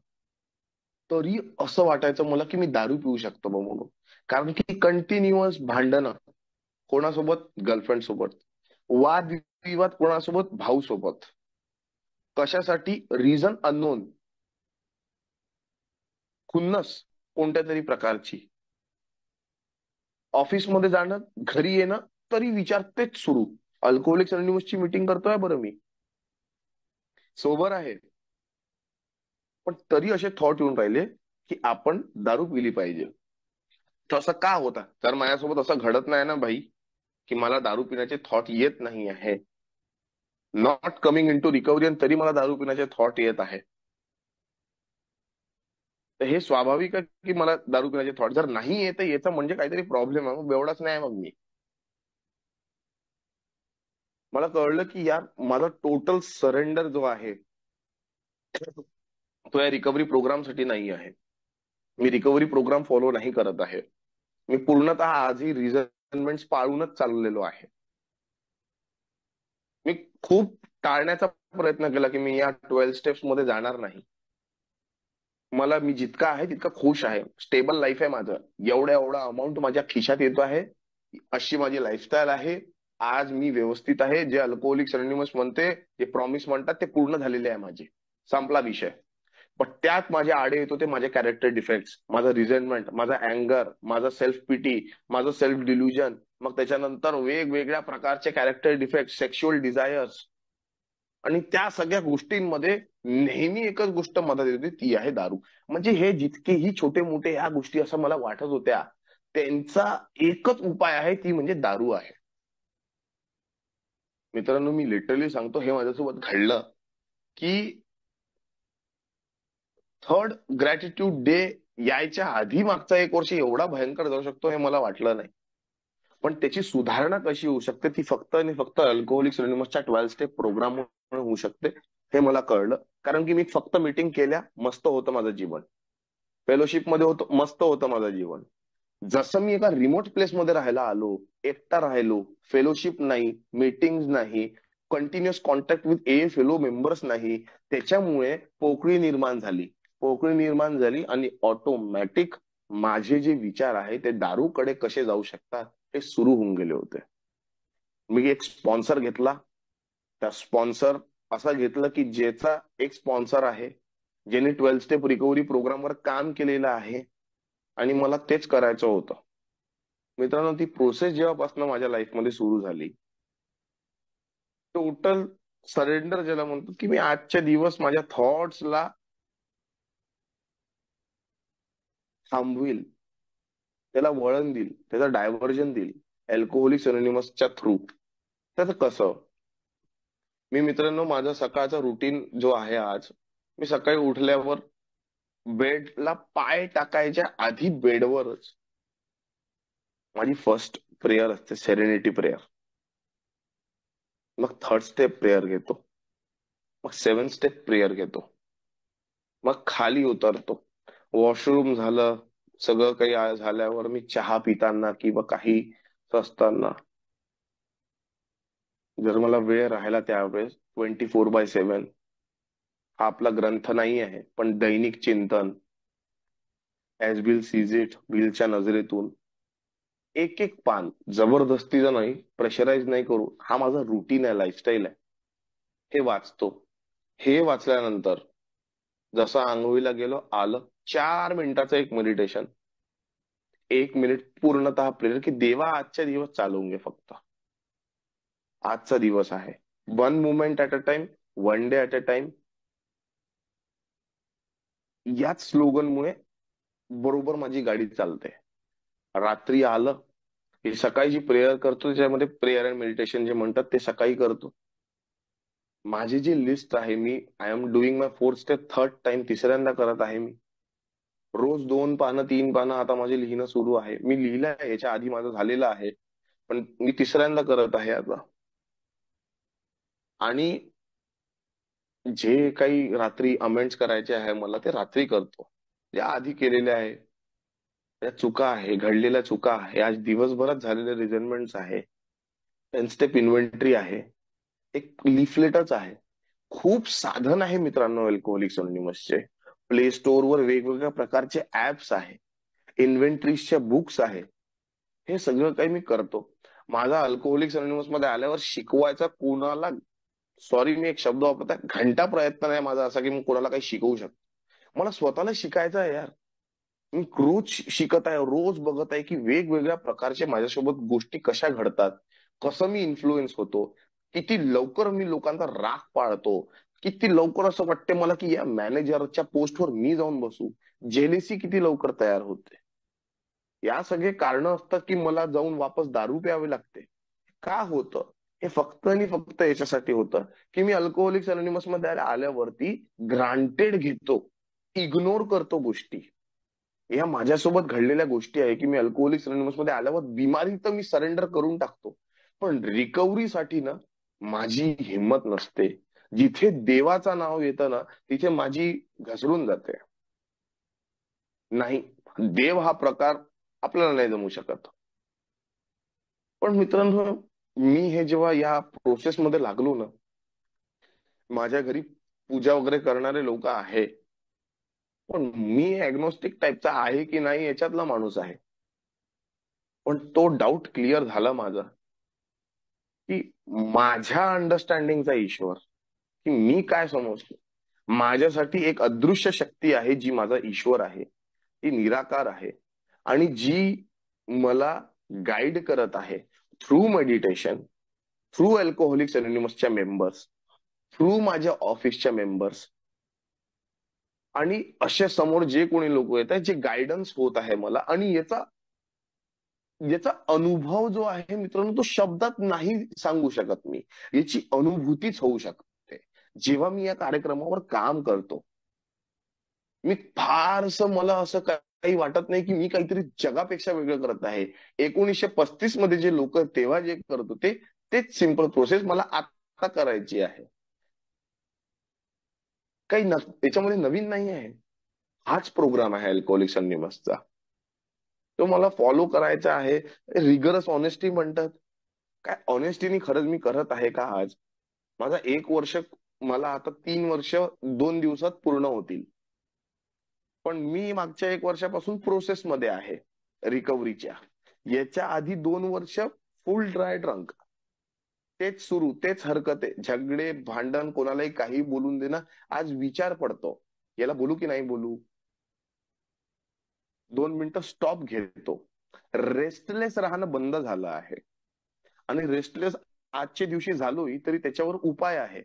तरी असं वाटायचं मला की मी दारू पिऊ शकतो बा म्हणून. कारण की कंटिन्युअस भांडणं, कोणासोबत, गर्लफ्रेंड सोबत, वादविवाद कोणासोबत, भाऊ सोबत, कशासाठी, रिझन अननोन. खुन्नस कोणत्या तरी प्रकारची, ऑफिसमध्ये जाणं, घरी येणं, तरी विचार तेच सुरू. अल्कोहोलिक्स अनोनिमसची मीटिंग करतोय बरं मी, सोबर आहे, पण तरी असे थॉट येऊन राहिले की आपण दारू पिली पाहिजे. तर असं का होता? तर माझ्यासोबत असं घडत नाही ना भाई, की मला दारू पिण्याचे थॉट येत नाही आहे. Not coming into recovery, आणि तरी मला दारू पिण्याचे थॉट येत आहे. तर हे स्वाभाविक आहे की मला दारू पिण्याचे थॉट जर नाही येत याचा म्हणजे काहीतरी प्रॉब्लेम आहे, मग एवढाच नाही मग मी. मला कळलं की यार माझा टोटल सरेंडर जो आहे तो या रिकव्हरी प्रोग्रामसाठी नाही आहे. मी रिकव्हरी प्रोग्राम फॉलो नाही करत आहे. मी पूर्णतः आजही रिझनमेंट पाळूनच चाललेलो आहे. मी खूप टाळण्याचा प्रयत्न केला की मी या 12 स्टेप्स मध्ये जाणार नाही. मला, मी जितका आहे तितका खुश आहे, स्टेबल लाईफ आहे माझं, एवढा एवढा अमाऊंट माझ्या खिशात येतो आहे, अशी माझी लाईफस्टाईल आहे. आज मी व्यवस्थित आहे. जे अल्कोहोलिक्स अनोनिमस म्हणते, जे प्रॉमिस म्हणतात, ते पूर्ण झालेले आहे माझे. संपला विषय. पण त्यात माझे आडे येतो ते माझे कॅरेक्टर डिफेक्ट्स, माझं रिझेंटमेंट, माझा अँगर, माझा सेल्फ पिटी, माझं सेल्फ डिल्युजन, मग त्याच्यानंतर वेगवेगळ्या प्रकारचे कॅरेक्टर डिफेक्ट, सेक्शुअल डिझायर्स. आणि त्या सगळ्या गोष्टींमध्ये नेहमी एकच गोष्ट मदत येते, ती आहे दारू. म्हणजे हे जितकेही छोटे मोठे या गोष्टी असं मला वाटत होत्या, त्यांचा एकच उपाय आहे, ती म्हणजे दारू आहे. मित्रांनो, मी लिटरली सांगतो, हे माझ्यासोबत घडलं की थर्ड ग्रॅटिट्यूड डे यायच्या आधी मागचा 1 वर्ष एवढा भयंकर जाऊ शकतो हे मला वाटलं नाही. पण त्याची सुधारणा कशी होऊ शकते ती फक्त आणि फक्त अल्कोहोलिक्स अनोनिमसच्या 12 स्टेप प्रोग्राम होऊ शकते, हे मला कळलं. कारण की मी फक्त मीटिंग केल्या, मस्त होतं माझं जीवन. फेलोशिप मध्ये होतो, मस्त होतं माझं जीवन. जसं मी एका रिमोट प्लेस मध्ये राहायला आलो, एकटा राहिलो, फेलोशिप नाही, मीटिंग नाही, continuous contact with A fellow members नाही, त्याच्यामुळे पोकळी निर्माण झाली. पोकळी निर्माण झाली आणि ऑटोमॅटिक माझे जे विचार आहे ते दारूकडे कसे जाऊ शकतात हे सुरू होऊन गेले होते. मी एक स्पॉन्सर घेतला. त्या स्पॉन्सर असा घेतलं की ज्याचा एक स्पॉन्सर आहे, ज्याने 12 स्टेप रिकव्हरी प्रोग्रामवर काम केलेलं आहे, आणि मला तेच करायचं होतं. मित्रांनो, ती प्रोसेस जेव्हापासून माझ्या लाईफमध्ये सुरू झाली, टोटल सरेंडर ज्याला म्हणतो, की मी आजच्या दिवस माझ्या थॉट्सला थांबविल, त्याला वळण देईल, त्याचा डायव्हर्जन देईल अल्कोहोलिक्स अनोनिमसच्या थ्रू. त्याचं कसं? मी मित्रांनो, माझा सकाळचा रुटीन जो आहे आज, मी सकाळी उठल्यावर बेडला पाय टाकायच्या आधी बेडवरच माझी फर्स्ट प्रेयर असते, सेरेनिटी प्रेयर. मग थर्ड स्टेप प्रेयर घेतो, मग 7 स्टेप प्रेयर घेतो, मग खाली उतरतो, वॉशरूम झालं, सगळं काही झाल्यावर मी चहा पिताना किंवा काही असताना, जर मला वेळ राहिला त्यावेळेस 24/7, हा आपला ग्रंथ नाही आहे पण दैनिक चिंतन, ऍज बिल सीज इट, बिलच्या नजरेतून एक एक पान, जबरदस्तीचं नाही, प्रेशराईज नाही करू, हा माझा रुटीन आहे, लाईफस्टाईल आहे, हे वाचतो. हे वाचल्यानंतर जसं आंघोळीला गेलो, आलं, 4 मिनिटाचं एक मेडिटेशन, 1 मिनिट पूर्णतः प्रेयर, की देवा आजच्या दिवस चालवून घे फक्त. आजचा दिवस आहे, 1 moment at a time, 1 day at a time. याच स्लोगनमुळे बरोबर माझी गाडी चालते. रात्री आलं की सकाळी जी प्रेयर करतो त्याच्यामध्ये प्रेयर अँड मेडिटेशन जे म्हणतात ते सकाळी करतो. माझी जी लिस्ट आहे, मी I am doing my 4th step third time, तिसऱ्यांदा करत आहे मी. रोज 2 पानं 3 पानं आता माझे लिहिणं सुरू आहे. मी लिहिलं आहे, याच्या आधी माझं झालेलं आहे, पण मी तिसऱ्यांदा करत आहे आता. आणि जे काही रात्री अमेंड्स करायचे आहे मला, ते रात्री करतो. जे आधी केलेले आहे, त्या चुका आहे, घडलेल्या चुका आहे, आज दिवसभरात झालेले रिझनमेंट्स आहे, 10 स्टेप इन्व्हेंटरी आहे, एक लिफलेटच आहे. खूप साधन आहे मित्रांनो अल्कोहोलिक्स अनोनिमसचे. प्ले स्टोअरवर वेगवेगळ्या प्रकारचे ऍप्स आहे, इन्व्हेंटरीजच्या बुक्स आहे. हे सगळं काही मी करतो. माझा अल्कोहोलिक्स अनोनिमस मध्ये आल्यावर शिकवायचा कोणाला, सॉरी मी एक शब्द वापरता, घंटा प्रयत्न नाही माझा असा की मी कोणाला काही शिकवू शकतो. मला स्वतःला शिकायचं आहे यार. मी रोज शिकत आहे, रोज बघत आहे की वेगवेगळ्या प्रकारचे माझ्यासोबत गोष्टी कशा घडतात, कसं मी इन्फ्लुएन्स होतो, किती लवकर मी लोकांचा राग पाळतो, किती लवकर असं वाटते मला की या मॅनेजरच्या पोस्टवर मी जाऊन बसू, जेलेसी किती लवकर तयार होते. या सगळे कारण असतात की मला जाऊन वापस दारू प्यावे लागते. का होतं? हे फक्त आणि फक्त याच्यासाठी होतं की मी अल्कोहोलिक्स अनोनिमस मध्ये आल्यावरती ग्रांटेड घेतो, इग्नोर करतो गोष्टी. या माझ्यासोबत घडलेल्या गोष्टी आहे की मी अल्कोहोलिक्स अनोनिमस मध्ये आल्यावर बिमारी तर मी सरेंडर करून टाकतो, पण रिकव्हरीसाठी ना माझी हिंमत नसते. जिथे देवाचं नाव येतं ना तिथे माझी घसरून जाते. नाही, देव हा प्रकार आपल्याला नाही जमू शकत. पण मित्रांनो, मी हे जेव्हा या प्रोसेसमध्ये लागलो ना, माझ्या घरी पूजा वगैरे करणारे लोक आहे, पण मी ऍग्नोस्टिक टाईपचा आहे की नाही याच्यातला माणूस आहे. पण तो डाऊट क्लिअर झाला माझा की माझ्या अंडरस्टँडिंगचा ईश्वर, की मी काय समजतो. माझ्यासाठी एक अदृश्य शक्ती आहे जी माझा ईश्वर आहे, ती निराकार आहे, आणि जी मला गाईड करत आहे थ्रू मेडिटेशन, थ्रू अल्कोहोलिक्स अनोनिमसच्या मेंबर्स, थ्रू माझ्या ऑफिसच्या मेंबर्स, आणि असे समोर जे कोणी लोक येत आहेत जे गायडन्स होत आहे मला. आणि याचा याचा अनुभव जो आहे मित्रांनो, तो शब्दात नाही सांगू शकत मी. याची अनुभूतीच होऊ शकते जेव्हा मी या कार्यक्रमावर काम करतो. मी फारसं मला असं काही वाटत नाही की मी काहीतरी जगापेक्षा वेगळं करत आहे. 1935 मध्ये जे लोक तेव्हा जे करत होते तेच सिंपल प्रोसेस मला आता करायची आहे. काही त्याच्यामध्ये नवीन नाही आहे. हाच प्रोग्राम आहे अल्कोहोलिक्स अनोनिमसचा. तो मला फॉलो करायचा आहे. रिगरस ऑनेस्टी म्हणतात. काय ऑनेस्टीनी खरंच मी करत आहे का आज? माझा 1 वर्ष, मला आता 3 वर्ष 2 दिवसात पूर्ण होतील. पण मी मागच्या 1 वर्षापासून प्रोसेसमध्ये आहे रिकव्हरीच्या. याच्या आधी 2 वर्ष फुल ड्राय ड्रंक. तेच सुरू, तेच हरकत आहे, झगडे भांडण, कोणालाही काही बोलून देणं. आज विचार पडतो, याला बोलू की नाही बोलू. 2 मिनिटं स्टॉप घेतो. रेस्टलेस राहणं बंद झालं आहे. आणि रेस्टलेस आजच्या दिवशी झालोय तरी त्याच्यावर उपाय आहे.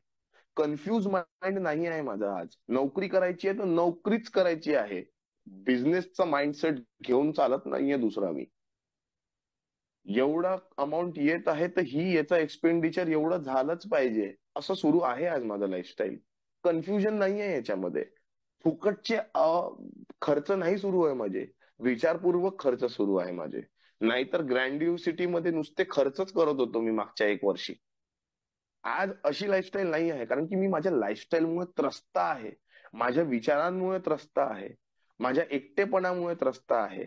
कन्फ्यूज माइंड नाही आहे माझा आज. नोकरी करायची आहे तर नोकरीच करायची आहे. बिझनेसचा माइंडसेट घेऊन चालत नाहीये दुसरा मी. एवढा अमाऊंट येत आहे तर ही याचा एक्सपेंडिचर एवढं झालंच पाहिजे, असं सुरू आहे आज माझं लाईफस्टाईल. कन्फ्युजन नाहीये याच्यामध्ये. फुकटचे खर्च नाही सुरू आहे माझे. विचारपूर्वक खर्च सुरू आहे माझे. नाहीतर ग्रँडिओसिटी मध्ये नुसते खर्चच करत होतो मी मागच्या 1 वर्षी. आज अशी लाईफस्टाईल नाही आहे, कारण की मी माझ्या लाईफस्टाईलमुळे त्रस्त आहे, माझ्या विचारांमुळे त्रस्त आहे, माझ्या एकटेपणामुळे त्रस्त आहे.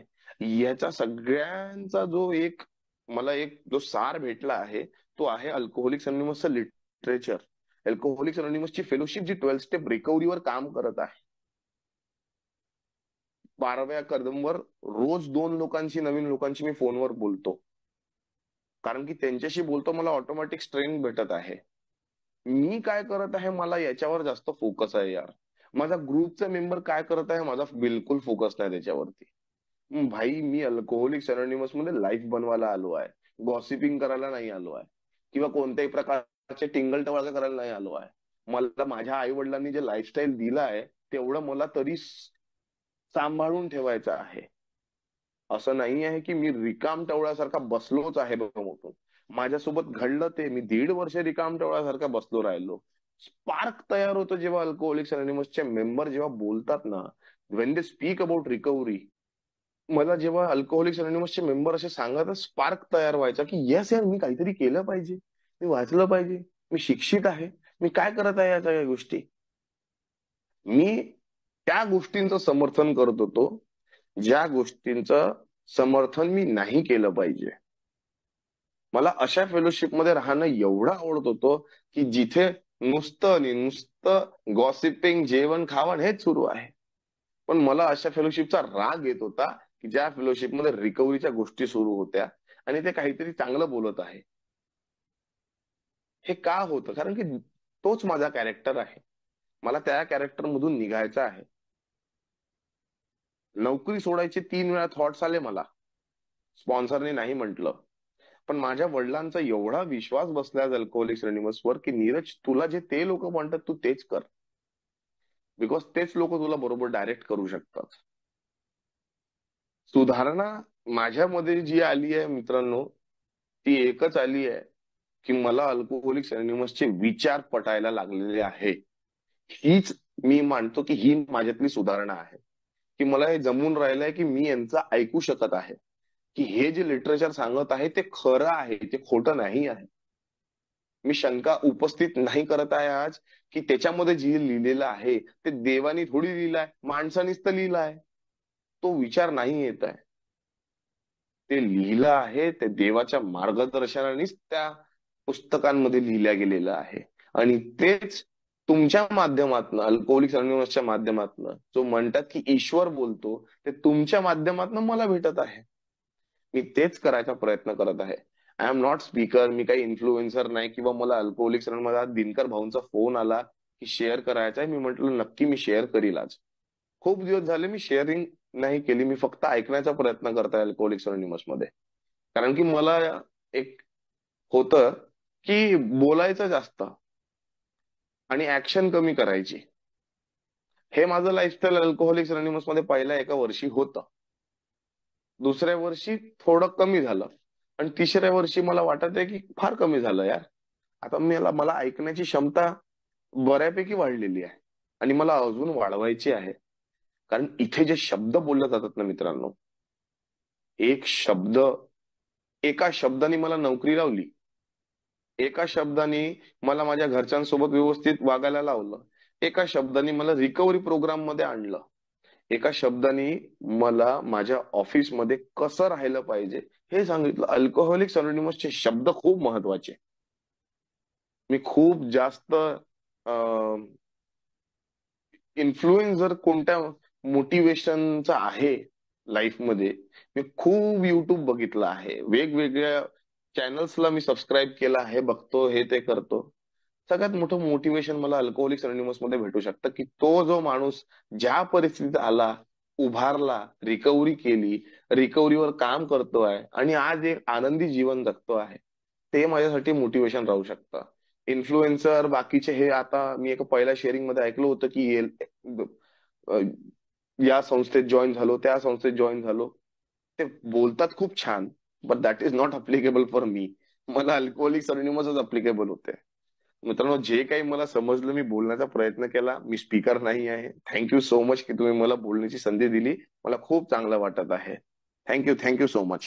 याचा सगळ्यांचा जो एक, मला एक जो सार भेटला आहे तो आहे अल्कोहोलिक्स अनोनिमसचं लिटरेचर. अल्कोहोलिक्स अनोनिमसची फेलोशिप जी 12 स्टेप रिकव्हरीवर काम करत आहे. 12व्या कदमवर रोज 2 लोकांशी, नवीन लोकांशी मी फोनवर बोलतो, कारण की त्यांच्याशी बोलतो मला ऑटोमॅटिक स्ट्रेंथ भेटत आहे. मी काय करत आहे मला याच्यावर जास्त फोकस आहे यार. माझा ग्रुपचा मेंबर काय करत आहे माझा बिलकुल फोकस नाही त्याच्यावरती. भाई, मी अल्कोहोलिक्स अनोनिमस मध्ये लाईफ बनवायला आलो आहे, गॉसिपिंग करायला नाही आलो आहे, किंवा कोणत्याही प्रकारचे टिंगल टवाळका करायला नाही आलो आहे. मला माझ्या आई वडिलांनी जे लाईफस्टाईल दिलं आहे तेवढं मला तरी सांभाळून ठेवायचं आहे. असं नाही आहे की मी रिकाम टवळ्यासारखा बसलोच आहे बघ उठून. माझ्यासोबत घडलं ते, मी 1.5 वर्ष रिकाम टवळ्यासारखा बसलो राहिलो. स्पार्क तयार होतो जेव्हा अल्कोहोलिक्स अनोनिमसचे मेंबर जेव्हा बोलतात ना, when they speak about recovery. मला जेव्हा अल्कोहोलिक्स अनोनिमसचे मेंबर असे सांगत, स्पार्क तयार व्हायचा की येस यार, मी काहीतरी केलं पाहिजे, मी वाचलं पाहिजे, मी शिक्षित आहे, मी काय करत आहे या सगळ्या गोष्टी. मी त्या गोष्टींचं समर्थन करत होतो ज्या गोष्टींचं समर्थन मी नाही केलं पाहिजे. मला अशा फेलोशिपमध्ये राहणं एवढं आवडत होतं की जिथे नुसतं आणि नुसतं गॉसिपिंग, जेवण खावण हेच सुरू आहे. पण मला अशा फेलोशिपचा राग येत होता की ज्या फेलोशिपमध्ये रिकव्हरीच्या गोष्टी सुरू होत्या आणि ते काहीतरी चांगलं बोलत आहे. हे का होतं? कारण की तोच माझा कॅरेक्टर आहे. मला त्या कॅरेक्टर मधून निघायचं आहे. नोकरी सोडायचे 3 वेळा थॉट्स आले मला. स्पॉन्सरने नाही म्हटलं. पण माझ्या वडिलांचा एवढा विश्वास बसला अल्कोहोलिक्स अनोनिमसवर की नीरज, तुला जे ते लोक म्हणतात तू तेच कर. बिकॉज तेच लोक तुला बरोबर डायरेक्ट करू शकतात. सुधारणा माझ्यामध्ये जी आली आहे मित्रांनो, ती एकच आली आहे की मला अल्कोहोलिक्स अनोनिमसचे विचार पटायला लागलेले आहे. हीच मी मानतो की ही माझ्यातली सुधारणा आहे. की मला हे जमून राहिलंय की मी यांचं ऐकू शकत आहे, की हे जे लिटरेचर सांगत आहे ते खरं आहे, ते खोटं नाही आहे. मी शंका उपस्थित नाही करत आहे आज की त्याच्यामध्ये जे लिहिलेलं आहे ते देवानी थोडी लिहिलंय, माणसानीच तर लिहिलं आहे. तो विचार नाही येत आहे. ते लिहिलं आहे ते देवाच्या मार्गदर्शनानेच त्या पुस्तकांमध्ये लिहिल्या गेलेलं आहे. आणि तेच तुमच्या माध्यमातनं, अल्कोहोलिक्स अनोनिमसच्या माध्यमातनं जो म्हणतात की ईश्वर बोलतो, ते तुमच्या माध्यमातनं मला भेटत आहे. मी तेच करायचा प्रयत्न करत आहे. आय एम नॉट स्पीकर, मी काही इन्फ्लुएन्सर नाही, किंवा मला अल्कोहोलिक्स मला दिनकर भाऊंचा फोन आला की शेअर करायचा आहे. मी म्हटलं नक्की मी शेअर करील आज. खूप दिवस झाले मी शेअरिंग नाही केली, मी फक्त ऐकण्याचा प्रयत्न करत आहे अल्कोहोलिक्स अनोनिमस मध्ये. कारण की मला एक होतं की बोलायचं जास्त आणि ऍक्शन कमी करायची. हे माझं लाईफस्टाईल अल्कोहोलिक्स अनोनिमस मध्ये पहिल्या एका वर्षी होतं. दुसऱ्या वर्षी थोडं कमी झालं. आणि तिसऱ्या वर्षी मला वाटत आहे की फार कमी झालं यार. आता मला मला ऐकण्याची क्षमता बऱ्यापैकी वाढलेली आहे. आणि मला अजून वाढवायची आहे. कारण इथे जे शब्द बोलले जातात ना मित्रांनो, एक शब्द, एका शब्दाने मला नोकरी लावली, एका शब्दाने मला माझ्या घरच्यांसोबत व्यवस्थित वागायला लावलं, एका शब्दाने मला रिकव्हरी प्रोग्राम मध्ये आणलं, एका शब्दाने मला माझ्या ऑफिसमध्ये कसं राहिलं पाहिजे हे सांगितलं. अल्कोहोलिक्स अनोनिमसचे शब्द खूप महत्वाचे. मी खूप जास्त इन्फ्लुएन्स जर कोणत्या मोटिवेशनचा आहे लाईफमध्ये, मी खूप युट्यूब बघितलं आहे, वेगवेगळ्या चॅनल्सला मी सबस्क्राईब केलं आहे, बघतो, हे ते करतो. सगळ्यात मोठं मोटिवेशन मला अल्कोहोलिक्स अनोनिमस मध्ये भेटू शकतं की तो जो माणूस ज्या परिस्थितीत आला, उभारला, रिकव्हरी केली, रिकव्हरीवर काम करतो आहे आणि आज एक आनंदी जीवन जगतो आहे, ते माझ्यासाठी मोटिवेशन राहू शकतं. इन्फ्लुएन्सर बाकीचे हे, आता मी एका पहिल्या शेअरिंग मध्ये ऐकलं होतं की अ, या संस्थेत जॉईन झालो, त्या संस्थेत जॉईन झालो. ते बोलतात खूप छान, but that is not applicable for me. मला अल्कोहोलिक्स अनोनिमसच अप्लिकेबल होते. मित्रांनो, जे काही मला समजलं मी बोलण्याचा प्रयत्न केला. मी स्पीकर नाही आहे. थँक्यू सो मच की तुम्ही मला बोलण्याची संधी दिली. मला खूप चांगलं वाटत आहे. Thank you, thank you so much.